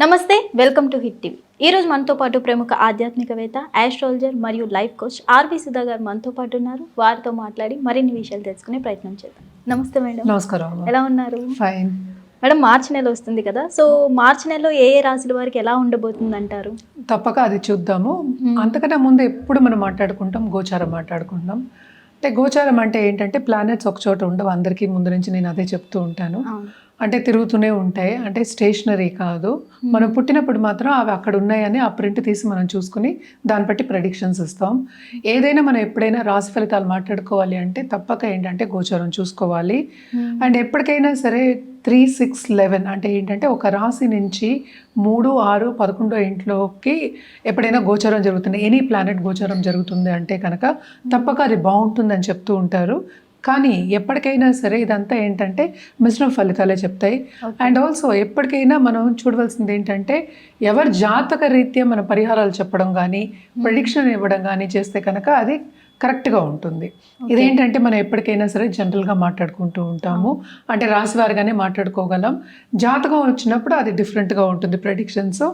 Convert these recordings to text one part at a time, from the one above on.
నమస్తే, welcome to hit TV. ఈరోజు మనతో పాటు ప్రముఖ ఆధ్యాత్మికవేత్త, ఆస్ట్రాలజర్ మరియు లైఫ్ కోచ్ ఆర్వి సుధా గారు మనతో పాటు ఉన్నారు. వారితో మాట్లాడి మరిన్ని విషయాలు తెలుసుకునే ప్రయత్నం చేద్దాం. నమస్తే మేడం. నమస్కారం. ఎలా ఉన్నారు? ఫైన్ మేడం, మార్చి నెల వస్తుంది కదా, సో మార్చి నెలలో ఏ ఏ రాశుల వారికి ఎలా ఉండబోతుంది అంటారు? తప్పక అది చూద్దాము. అంతకన్నా ముందు ఎప్పుడు మనం మాట్లాడుకుంటాం, గోచారం మాట్లాడుకుంటాం. అంటే గోచారం అంటే ఏంటంటే ప్లానెట్స్ ఒక చోట ఉండవు. అందరికీ ముందు నుంచి నేను అదే చెప్తూ ఉంటాను. అంటే తిరుగుతూనే ఉంటాయి, అంటే స్టేషనరీ కాదు. మనం పుట్టినప్పుడు మాత్రం అవి అక్కడ ఉన్నాయని ఆ ప్రింట్ తీసి మనం చూసుకుని దాన్ని బట్టి ప్రెడిక్షన్స్ ఇస్తాం. ఏదైనా మనం ఎప్పుడైనా రాశి ఫలితాలు మాట్లాడుకోవాలి అంటే తప్పక ఏంటంటే గోచారం చూసుకోవాలి. అండ్ ఎప్పటికైనా సరే 3, 6, 11 అంటే ఏంటంటే ఒక రాశి నుంచి 3, 6, 11 ఇంట్లోకి ఎప్పుడైనా గోచారం జరుగుతుంది, ఎనీ ప్లానెట్ గోచారం జరుగుతుంది అంటే కనుక తప్పక అది బాగుంటుందని చెప్తూ ఉంటారు. కానీ ఎప్పటికైనా సరే ఇదంతా ఏంటంటే మిశ్రమ ఫలితాలే చెప్తాయి. అండ్ ఆల్సో ఎప్పటికైనా మనం చూడవలసింది ఏంటంటే ఎవరి జాతక రీత్యా మన పరిహారాలు చెప్పడం కానీ ప్రెడిక్షన్ ఇవ్వడం కానీ చేస్తే కనుక అది కరెక్ట్గా ఉంటుంది. ఇదేంటంటే మనం ఎప్పటికైనా సరే జనరల్గా మాట్లాడుకుంటూ ఉంటాము, అంటే రాశి వారిగానే మాట్లాడుకోగలం. జాతకం వచ్చినప్పుడు అది డిఫరెంట్గా ఉంటుంది ప్రెడిక్షన్స్.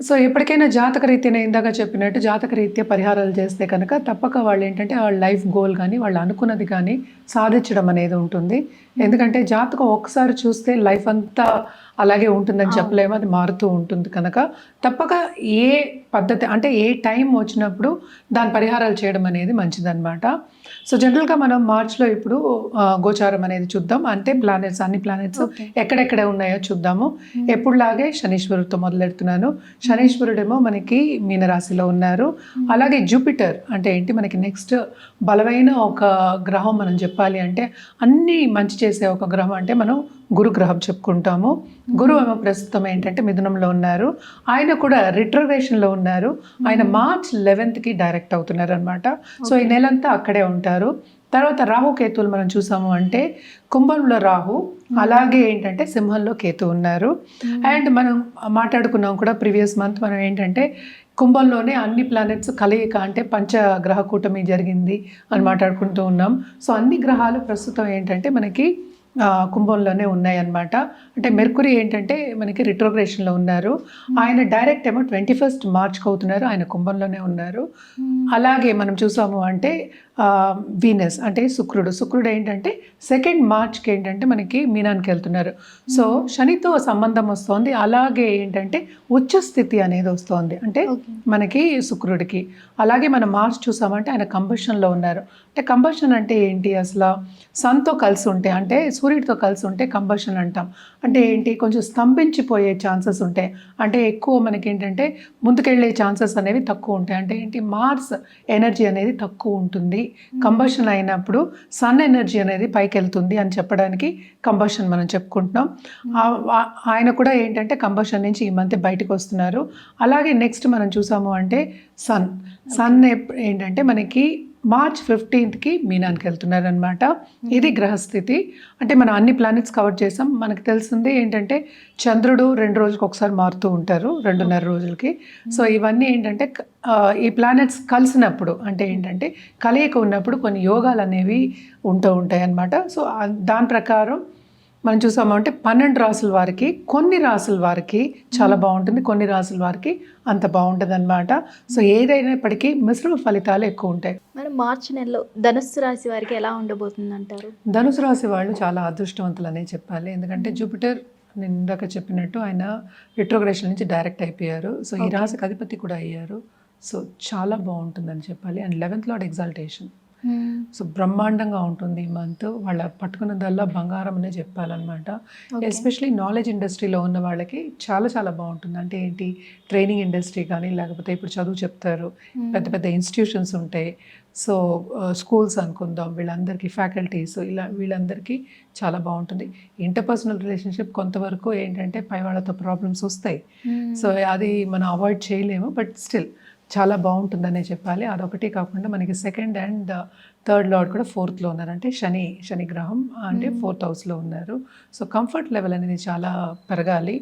సో ఎప్పటికైనా జాతక రీత్యా ఇందాక చెప్పినట్టు జాతక రీత్యా పరిహారాలు చేస్తే కనుక తప్పక వాళ్ళు ఏంటంటే వాళ్ళ లైఫ్ గోల్ కానీ వాళ్ళు అనుకున్నది కానీ సాధించడం అనేది ఉంటుంది. ఎందుకంటే జాతకం ఒక్కసారి చూస్తే లైఫ్ అంతా అలాగే ఉంటుందని చెప్పలేము, అది మారుతూ ఉంటుంది. కనుక తప్పక ఏ పద్ధతి అంటే ఏ టైం వచ్చినప్పుడు దాని పరిహారాలు చేయడం అనేది మంచిదన్నమాట. సో జనరల్గా మనం మార్చ్లో ఇప్పుడు గోచారం అనేది చూద్దాం. అంటే ప్లానెట్స్, అన్ని ప్లానెట్స్ ఎక్కడెక్కడ ఉన్నాయో చూద్దాము. ఎప్పుడులాగే శనీశ్వరుడితో మొదలెడుతున్నాను. శనీశ్వరుడేమో మనకి మీనరాశిలో ఉన్నారు. అలాగే జూపిటర్ అంటే ఏంటి, మనకి నెక్స్ట్ బలమైన ఒక గ్రహం మనం చెప్పాలి అంటే అన్నీ మంచి చేసే ఒక గ్రహం అంటే మనం గురు గ్రహం చెప్పుకుంటాము. గురువు ఏమో ప్రస్తుతం ఏంటంటే మిథునంలో ఉన్నారు. ఆయన కూడా రిట్రోగ్రేషన్లో ఉన్నారు. ఆయన మార్చ్ 11th డైరెక్ట్ అవుతున్నారు అనమాట. సో ఈ నెలంతా అక్కడే ఉంటారు. తర్వాత రాహుకేతువులు మనం చూసాము అంటే కుంభంలో రాహు, అలాగే ఏంటంటే సింహంలో కేతు ఉన్నారు. అండ్ మనం మాట్లాడుకున్నాం కూడా ప్రీవియస్ మంత్ మనం ఏంటంటే కుంభంలోనే అన్ని ప్లానెట్స్ కలయిక అంటే పంచగ్రహ కూటమి జరిగింది అని మాట్లాడుకుంటూ ఉన్నాం. సో అన్ని గ్రహాలు ప్రస్తుతం ఏంటంటే మనకి కుంభంలోనే ఉన్నాయన్నమాట. అంటే మెర్కురీ ఏంటంటే మనకి రిట్రోగ్రేషన్లో ఉన్నారు. ఆయన డైరెక్ట్ ఏమో 21st మార్చ్కి అవుతున్నారు, ఆయన కుంభంలోనే ఉన్నారు. అలాగే మనం చూసాము అంటే వీనస్ అంటే శుక్రుడు ఏంటంటే 2nd మార్చ్కి ఏంటంటే మనకి మీనానికి వెళ్తున్నారు. సో శనితో సంబంధం వస్తుంది. అలాగే ఏంటంటే ఉచ్చ స్థితి అనేది వస్తుంది అంటే మనకి శుక్రుడికి. అలాగే మనం మార్చ్ చూసామంటే ఆయన కంబషన్లో ఉన్నారు. అంటే కంబషన్ అంటే ఏంటి, అసలు సన్తో కలిసి ఉంటే అంటే సూర్యుడితో కలిసి ఉంటే కంబషన్ అంటాం. అంటే ఏంటి, కొంచెం స్తంభించిపోయే ఛాన్సెస్ ఉంటాయి. అంటే ఎక్కువ మనకి ఏంటంటే ముందుకెళ్ళే ఛాన్సెస్ అనేవి తక్కువ ఉంటాయి. అంటే ఏంటి, మార్స్ ఎనర్జీ అనేది తక్కువ ఉంటుంది. కంబషన్ అయినప్పుడు సన్ ఎనర్జీ అనేది పైకి వెళ్తుంది అని చెప్పడానికి కంబషన్ మనం చెప్పుకుంటున్నాం. ఆయన కూడా ఏంటంటే కంబషన్ నుంచి ఈ మధ్య బయటకు వస్తున్నారు. అలాగే నెక్స్ట్ మనం చూసాము అంటే సన్ ఏంటంటే మనకి మార్చ్ 15th మీనానికి వెళ్తున్నారు అనమాట. ఇది గ్రహస్థితి. అంటే మనం అన్ని ప్లానెట్స్ కవర్ చేసాం. మనకు తెలిసిందే ఏంటంటే చంద్రుడు 2 రోజులకు ఒకసారి మారుతూ ఉంటారు, 2.5 రోజులకి. సో ఇవన్నీ ఏంటంటే ఈ ప్లానెట్స్ కలిసినప్పుడు అంటే ఏంటంటే కలయిక ఉన్నప్పుడు కొన్ని యోగాలు అనేవి ఉంటూ ఉంటాయి అన్నమాట. సో దాని ప్రకారం మనం చూసామంటే 12 రాసుల వారికి, కొన్ని రాసుల వారికి చాలా బాగుంటుంది, కొన్ని రాసుల వారికి అంత బాగుంటుంది అనమాట. సో ఏదైనప్పటికీ మిశ్రమ ఫలితాలు ఎక్కువ ఉంటాయి. మేడం, మార్చి నెలలో ధనుస్సు రాశి వారికి ఎలా ఉండబోతుంది అంటారు? ధనుసు రాశి వాళ్ళు చాలా అదృష్టవంతులు అనే చెప్పాలి. ఎందుకంటే జూపిటర్ నేను ఇందాక చెప్పినట్టు ఆయన రిట్రోగ్రేషన్ నుంచి డైరెక్ట్ అయిపోయారు. సో ఈ రాశికి అధిపతి కూడా అయ్యారు. సో చాలా బాగుంటుందని చెప్పాలి. And 11th lord exaltation. So బ్రహ్మాండంగా ఉంటుంది ఈ మంత్. వాళ్ళ పట్టుకున్నదల్లా బంగారం అనే చెప్పాలన్నమాట. ఎస్పెషలీ నాలెడ్జ్ ఇండస్ట్రీలో ఉన్న వాళ్ళకి చాలా చాలా బాగుంటుంది. అంటే ఏంటి, ట్రైనింగ్ ఇండస్ట్రీ కానీ లేకపోతే ఇప్పుడు చదువు చెప్తారు, పెద్ద పెద్ద ఇన్స్టిట్యూషన్స్ ఉంటాయి. సో స్కూల్స్ అనుకుందాం, వీళ్ళందరికీ ఫ్యాకల్టీస్ ఇలా వీళ్ళందరికీ చాలా బాగుంటుంది. ఇంటర్పర్సనల్ రిలేషన్షిప్ కొంతవరకు ఏంటంటే పై వాళ్ళతో ప్రాబ్లమ్స్ వస్తాయి. సో అది మనం అవాయిడ్ చేయలేము, బట్ స్టిల్ చాలా బాగుంటుందనే చెప్పాలి. అదొకటి కాకుండా మనకి 2nd and 3rd లార్డ్ కూడా 4thలో ఉన్నారు. అంటే శని గ్రహం అంటే 4th హౌస్లో ఉన్నారు. సో కంఫర్ట్ లెవెల్ అనేది చాలా పెరగాలి.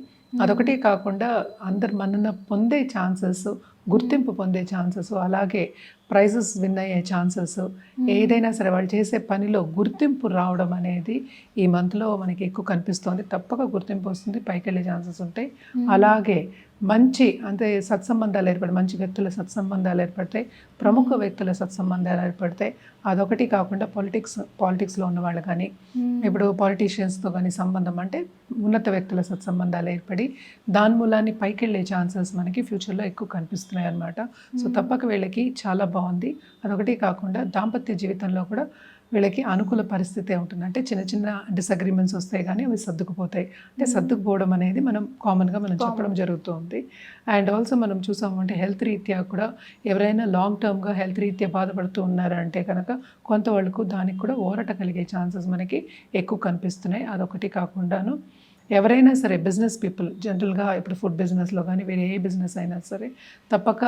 అదొకటి కాకుండా అందరు మనన్న పొందే ఛాన్సెస్, గుర్తింపు పొందే ఛాన్సెస్, అలాగే ప్రైజెస్ విన్ అయ్యే ఛాన్సెస్, ఏదైనా సరే వాళ్ళు చేసే పనిలో గుర్తింపు రావడం అనేది ఈ మంత్లో మనకి ఎక్కువ కనిపిస్తుంది. తప్పక గుర్తింపు వస్తుంది, పైకి వెళ్ళే ఛాన్సెస్ ఉంటాయి. అలాగే మంచి అంటే సత్సంబంధాలు ఏర్పడతాయి, మంచి వ్యక్తుల సత్సంబంధాలు ఏర్పడతాయి, ప్రముఖ వ్యక్తుల సత్సంబంధాలు ఏర్పడతాయి. అదొకటి కాకుండా పాలిటిక్స్లో ఉన్న వాళ్ళు కానీ ఇప్పుడు పాలిటీషియన్స్తో కానీ సంబంధం అంటే ఉన్నత వ్యక్తుల సత్సంబంధాలు ఏర్పడి దాని మూలాన్ని పైకి వెళ్ళే ఛాన్సెస్ మనకి ఫ్యూచర్లో ఎక్కువ కనిపిస్తున్నాయి అన్నమాట. సో తప్పక వీళ్ళకి చాలా బాగుంది. అదొకటి కాకుండా దాంపత్య జీవితంలో కూడా వీళ్ళకి అనుకూల పరిస్థితి ఉంటుంది. అంటే చిన్న చిన్న డిసగ్రిమెంట్స్ వస్తాయి కానీ అవి సర్దుకుపోతాయి. అంటే సర్దుకుపోవడం అనేది మనం కామన్గా మనం చెప్పడం జరుగుతుంది. అండ్ ఆల్సో మనం చూసామంటే హెల్త్ రీత్యా కూడా ఎవరైనా లాంగ్ టర్మ్గా హెల్త్ రీత్యా బాధపడుతూ ఉన్నారంటే కనుక కొంత వాళ్ళకు దానికి కూడా ఊరట కలిగే ఛాన్సెస్ మనకి ఎక్కువ కనిపిస్తున్నాయి. అదొకటి కాకుండాను ఎవరైనా సరే బిజినెస్ పీపుల్ జనరల్గా ఇప్పుడు ఫుడ్ బిజినెస్లో కానీ వేరే ఏ బిజినెస్ అయినా సరే తప్పక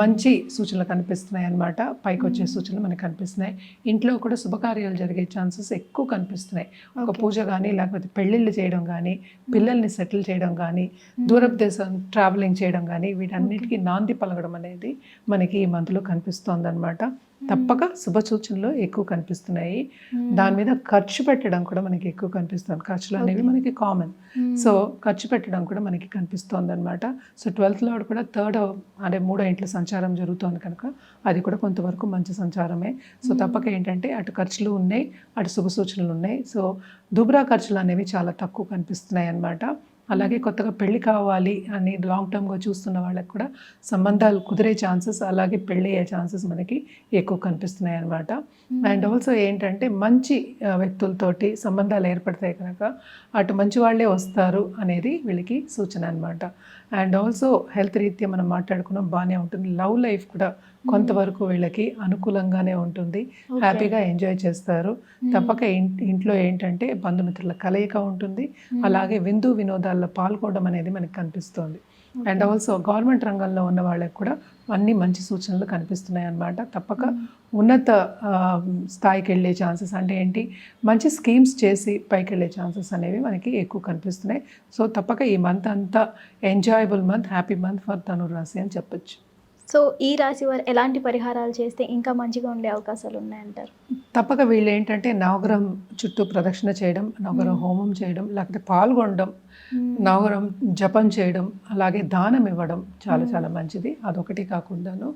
మంచి సూచనలు కనిపిస్తున్నాయి అన్నమాట. పైకి వచ్చే సూచనలు మనకు కనిపిస్తున్నాయి. ఇంట్లో కూడా శుభకార్యాలు జరిగే ఛాన్సెస్ ఎక్కువ కనిపిస్తున్నాయి. ఒక పూజ కానీ లేకపోతే పెళ్ళిళ్ళు చేయడం కానీ పిల్లల్ని సెటిల్ చేయడం కానీ దూరపు దేశం ట్రావెలింగ్ చేయడం కానీ వీటన్నిటికీ నాంది పలకడం అనేది మనకి ఈ మంత్లో కనిపిస్తోంది అనమాట. తప్పక శుభ సూచనలు ఎక్కువ కనిపిస్తున్నాయి. దాని మీద ఖర్చు పెట్టడం కూడా మనకి ఎక్కువ కనిపిస్తుంది. ఖర్చులు అనేవి మనకి కామన్. సో ఖర్చు పెట్టడం కూడా మనకి కనిపిస్తోంది అనమాట. సో 12th లార్డ్ కూడా 3rd అంటే 3వ ఇంట్లో సంచారం జరుగుతోంది కనుక అది కూడా కొంతవరకు మంచి సంచారమే. సో తప్పక ఏంటంటే అటు ఖర్చులు ఉన్నాయి, అటు శుభ సూచనలు ఉన్నాయి. సో దుబ్రా ఖర్చులు అనేవి చాలా తక్కువ కనిపిస్తున్నాయి అన్నమాట. అలాగే కొత్తగా పెళ్లి కావాలి అని లాంగ్ టర్మ్గా చూస్తున్న వాళ్ళకి కూడా సంబంధాలు కుదిరే ఛాన్సెస్ అలాగే పెళ్ళి అయ్యే ఛాన్సెస్ మనకి ఎక్కువ కనిపిస్తున్నాయి అన్నమాట. అండ్ ఆల్సో ఏంటంటే మంచి వ్యక్తులతోటి సంబంధాలు ఏర్పడతాయి కనుక అటు మంచి వాళ్ళే వస్తారు అనేది వీళ్ళకి సూచన అన్నమాట. అండ్ ఆల్సో హెల్త్ రీత్యా మనం మాట్లాడుకున్నాం బాగానే ఉంటుంది. లవ్ లైఫ్ కూడా కొంతవరకు వీళ్ళకి అనుకూలంగానే ఉంటుంది. హ్యాపీగా ఎంజాయ్ చేస్తారు. తప్పక ఇంట్లో ఏంటంటే బంధుమిత్రుల కలయిక ఉంటుంది. అలాగే విందు వినోదాల్లో పాల్గొనడం అనేది మనకి కనిపిస్తుంది. అండ్ ఆల్సో గవర్నమెంట్ రంగంలో ఉన్న వాళ్ళకి కూడా అన్ని మంచి సూచనలు కనిపిస్తున్నాయి అన్నమాట. తప్పక ఉన్నత స్థాయికి వెళ్ళే ఛాన్సెస్ అంటే ఏంటి మంచి స్కీమ్స్ చేసి పైకి వెళ్ళే ఛాన్సెస్ అనేవి మనకి ఎక్కువ కనిపిస్తున్నాయి. సో తప్పక ఈ మంత్ అంతా enjoyable month, happy month for ధనురాశి అని చెప్పొచ్చు. సో ఈ రాశి వారు ఎలాంటి పరిహారాలు చేస్తే ఇంకా మంచిగా ఉండే అవకాశాలు ఉన్నాయంటారు? తప్పక వీళ్ళు ఏంటంటే నవగ్రహం చుట్టూ ప్రదక్షిణ చేయడం, నవగ్రహ హోమం చేయడం, లేకపోతే పాల్గొనడం, నవగ్రహం జపం చేయడం, అలాగే దానం ఇవ్వడం చాలా చాలా మంచిది. అదొకటి కాకుండాను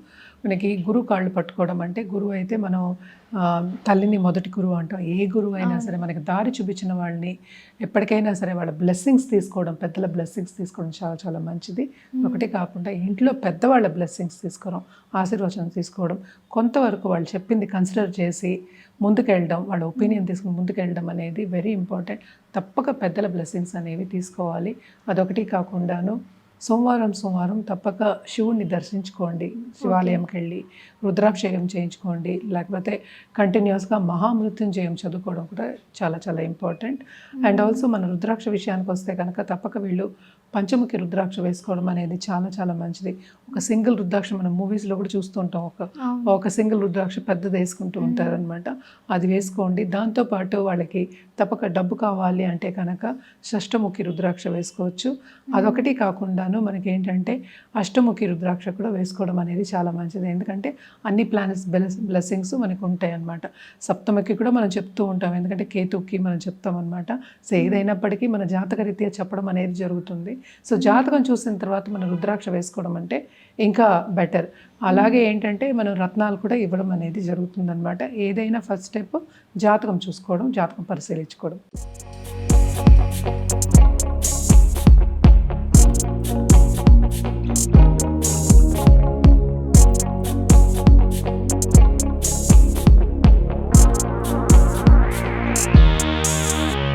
మనకి గురువు కాళ్ళు పట్టుకోవడం అంటే గురువు అయితే మనం తల్లిని మొదటి గురువు అంటాం. ఏ గురువు అయినా సరే మనకి దారి చూపించిన వాళ్ళని ఎప్పటికైనా సరే వాళ్ళ బ్లెస్సింగ్స్ తీసుకోవడం, పెద్దల బ్లెస్సింగ్స్ తీసుకోవడం చాలా చాలా మంచిది. ఒకటి కాకుండా ఇంట్లో పెద్దవాళ్ళ బ్లెస్సింగ్స్ తీసుకోవడం, ఆశీర్వచనం తీసుకోవడం, కొంతవరకు వాళ్ళు చెప్పింది కన్సిడర్ చేసి ముందుకెళ్ళడం, వాళ్ళ ఒపీనియన్ తీసుకుని ముందుకెళ్ళడం అనేది వెరీ ఇంపార్టెంట్. తప్పక పెద్దల బ్లెస్సింగ్స్ అనేవి తీసుకోవాలి. అదొకటి కాకుండాను సోమవారం తప్పక శివుణ్ణి దర్శించుకోండి, శివాలయంకి వెళ్ళి రుద్రాభిషేకం చేయించుకోండి, లేకపోతే కంటిన్యూస్గా మహామృత్యుంజయం చదువుకోవడం కూడా చాలా చాలా ఇంపార్టెంట్. అండ్ ఆల్సో మన రుద్రాక్ష విషయానికి వస్తే కనుక తప్పక వీళ్ళు పంచముఖి రుద్రాక్ష వేసుకోవడం అనేది చాలా చాలా మంచిది. ఒక సింగిల్ రుద్రాక్ష మనం మూవీస్లో కూడా చూస్తూ ఉంటాం, ఒక సింగిల్ రుద్రాక్ష పెద్దది వేసుకుంటూ ఉంటారనమాట. అది వేసుకోండి. దాంతోపాటు వాళ్ళకి తప్పక డబ్బు కావాలి అంటే కనుక షష్టముఖి రుద్రాక్ష వేసుకోవచ్చు. అదొకటి కాకుండా మనకి ఏంటంటే అష్టముఖి రుద్రాక్ష కూడా వేసుకోవడం అనేది చాలా మంచిది. ఎందుకంటే అన్ని ప్లానెట్స్ బ్లెస్సింగ్స్ మనకు ఉంటాయి అన్నమాట. సప్తమికి కూడా మనం చెప్తూ ఉంటాం, ఎందుకంటే కేతుకి మనం చెప్తాం అనమాట. సో ఏదైనప్పటికీ మన జాతక రీత్యా చెప్పడం అనేది జరుగుతుంది. సో జాతకం చూసిన తర్వాత మనం రుద్రాక్ష వేసుకోవడం అంటే ఇంకా బెటర్. అలాగే ఏంటంటే మనం రత్నాలు కూడా ఇవ్వడం అనేది జరుగుతుందన్నమాట. ఏదైనా ఫస్ట్ స్టెప్ జాతకం చూసుకోవడం, జాతకం పరిశీలించుకోవడం.